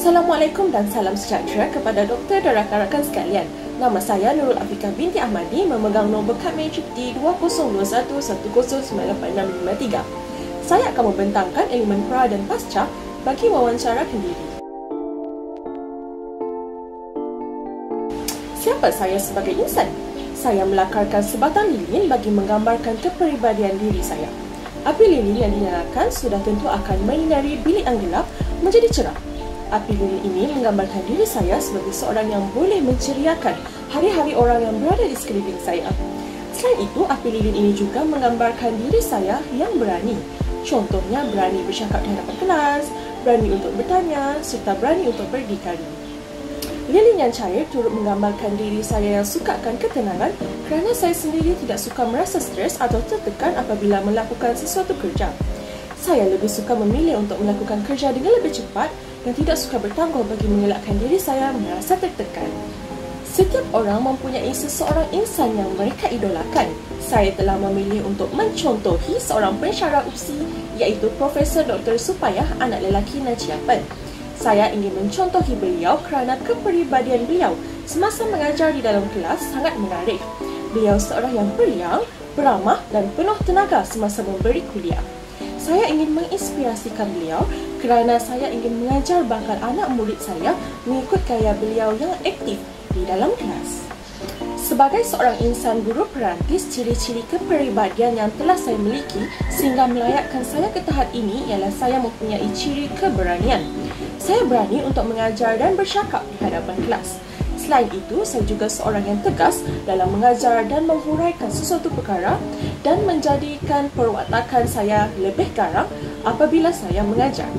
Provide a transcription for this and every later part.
Assalamualaikum dan salam sejahtera kepada doktor dan rakan-rakan sekalian. Nama saya Nurul Afiqah binti Ahmadi, memegang nombor kad Matric D2021109853. Saya akan membentangkan elemen pra dan pasca bagi wawancara kendiri. Siapa saya sebagai insan? Saya melakarkan sebatang lilin bagi menggambarkan kepribadian diri saya. Api lilin yang dinyalakan sudah tentu akan menyinari bilik yang gelap menjadi cerah. Api lilin ini menggambarkan diri saya sebagai seorang yang boleh menceriakan hari-hari orang yang berada di sekeliling saya. Selain itu, api lilin ini juga menggambarkan diri saya yang berani. Contohnya, berani bercakap di hadapan kelas, berani untuk bertanya, serta berani untuk berdikari. Lilin yang cair turut menggambarkan diri saya yang suka akan ketenangan kerana saya sendiri tidak suka merasa stres atau tertekan apabila melakukan sesuatu kerja. Saya lebih suka memilih untuk melakukan kerja dengan lebih cepat dan tidak suka bertangguh bagi mengelakkan diri saya merasa tertekan. Setiap orang mempunyai seseorang insan yang mereka idolakan. Saya telah memilih untuk mencontohi seorang pensyarah UPSI iaitu Profesor Dr. Supayah, anak lelaki Najiapan. Saya ingin mencontohi beliau kerana kepribadian beliau semasa mengajar di dalam kelas sangat menarik. Beliau seorang yang periang, beramah dan penuh tenaga semasa memberi kuliah. Saya ingin menginspirasikan beliau kerana saya ingin mengajar bakal anak murid saya mengikut gaya beliau yang aktif di dalam kelas. Sebagai seorang insan guru perantis, ciri-ciri kepribadian yang telah saya miliki sehingga melayakkan saya ke tahap ini ialah saya mempunyai ciri keberanian. Saya berani untuk mengajar dan bercakap di hadapan kelas. Selain itu, saya juga seorang yang tegas dalam mengajar dan menghuraikan sesuatu perkara dan menjadikan perwatakan saya lebih garang apabila saya mengajar.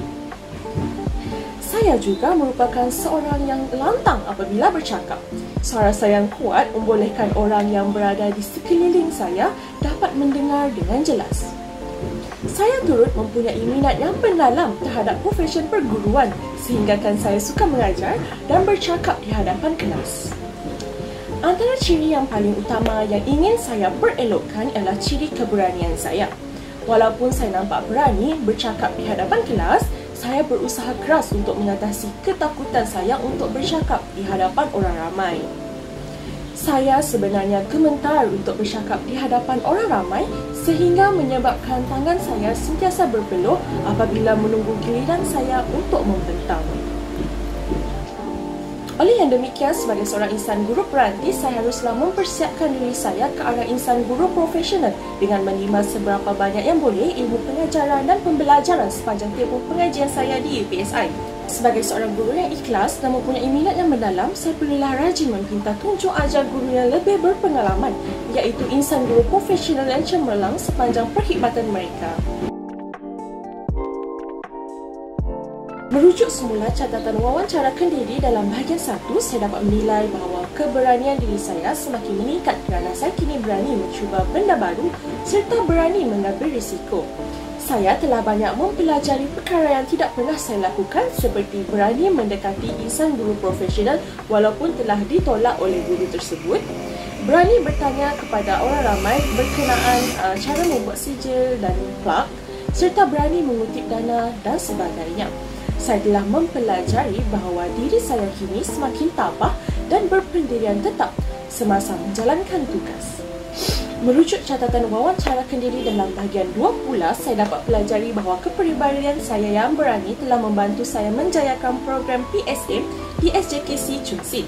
Saya juga merupakan seorang yang lantang apabila bercakap. Suara saya yang kuat membolehkan orang yang berada di sekeliling saya dapat mendengar dengan jelas. Saya turut mempunyai minat yang mendalam terhadap profesion perguruan sehinggakan saya suka mengajar dan bercakap di hadapan kelas. Antara ciri yang paling utama yang ingin saya perelokkan ialah ciri keberanian saya. Walaupun saya nampak berani bercakap di hadapan kelas, saya berusaha keras untuk mengatasi ketakutan saya untuk bercakap di hadapan orang ramai. Saya sebenarnya gemetar untuk bercakap di hadapan orang ramai sehingga menyebabkan tangan saya sentiasa berpeluh apabila menunggu giliran saya untuk membentang. Oleh yang demikian, sebagai seorang insan guru perantis, saya haruslah mempersiapkan diri saya ke arah insan guru profesional dengan menimba seberapa banyak yang boleh ilmu pengajaran dan pembelajaran sepanjang tempoh pengajian saya di UPSI. Sebagai seorang guru yang ikhlas dan mempunyai minat yang mendalam, saya perlulah rajin meminta tunjuk ajar guru yang lebih berpengalaman, iaitu insan guru profesional yang cemerlang sepanjang perkhidmatan mereka. Merujuk semula catatan wawancara kendiri dalam bahagian 1, saya dapat menilai bahawa keberanian diri saya semakin meningkat kerana saya kini berani mencuba benda baru serta berani mengambil risiko. Saya telah banyak mempelajari perkara yang tidak pernah saya lakukan seperti berani mendekati insan guru profesional walaupun telah ditolak oleh guru tersebut, berani bertanya kepada orang ramai berkenaan cara membuat sijil dan plak, serta berani mengutip dana dan sebagainya. Saya telah mempelajari bahawa diri saya kini semakin tabah dan berpendirian tetap semasa menjalankan tugas. Merujuk catatan wawancara kendiri dalam bahagian 2 pula, saya dapat pelajari bahawa kepribadian saya yang berani telah membantu saya menjayakan program PSM di SJKC Chun Sin.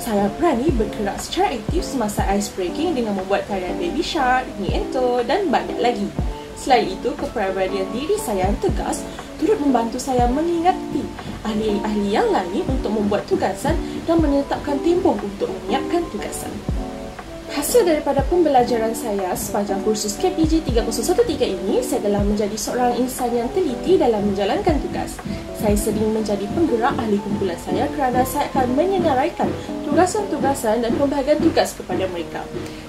Saya berani bergerak secara aktif semasa ice breaking dengan membuat tarian Baby Shark, Ni Ento dan banyak lagi. Selain itu, kepribadian diri saya yang tegas turut membantu saya mengingati ahli-ahli yang lain untuk membuat tugasan dan menetapkan tempoh untuk menyiapkan tugasan. Hasil daripada pembelajaran saya sepanjang kursus KPG 3013 ini, saya telah menjadi seorang insan yang teliti dalam menjalankan tugas. Saya sering menjadi penggerak ahli kumpulan saya kerana saya akan menyenaraikan tugasan-tugasan dan pembahagian tugas kepada mereka.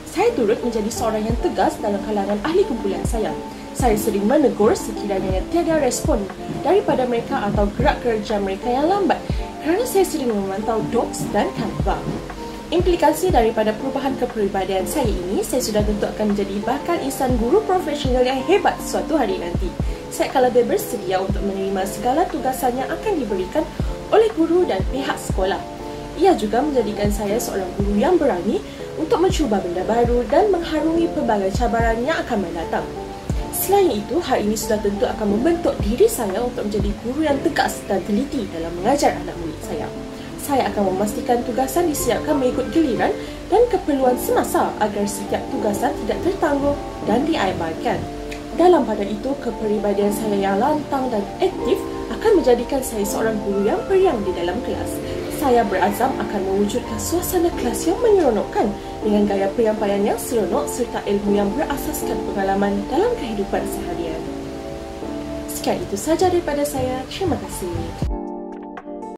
Saya turut menjadi seorang yang tegas dalam kalangan ahli kumpulan saya. Saya sering menegur sekiranya tiada respon daripada mereka atau gerak kerja mereka yang lambat kerana saya sering memantau docs dan Canva. Implikasi daripada perubahan kepribadian saya ini, saya sudah tentu akan menjadi bakal insan guru profesional yang hebat suatu hari nanti. Saya akan lebih bersedia untuk menerima segala tugasan yang akan diberikan oleh guru dan pihak sekolah. Ia juga menjadikan saya seorang guru yang berani untuk mencuba benda baru dan mengharungi pelbagai cabaran yang akan mendatang. Selain itu, hal ini sudah tentu akan membentuk diri saya untuk menjadi guru yang tegas dan teliti dalam mengajar anak murid saya. Saya akan memastikan tugasan disiapkan mengikut giliran dan keperluan semasa agar setiap tugasan tidak tertangguh dan diabaikan. Dalam pada itu, kepribadian saya yang lantang dan aktif akan menjadikan saya seorang guru yang periang di dalam kelas. Saya berazam akan mewujudkan suasana kelas yang menyeronokkan dengan gaya penyampaian yang seronok serta ilmu yang berasaskan pengalaman dalam kehidupan seharian. Sekian itu sahaja daripada saya. Terima kasih.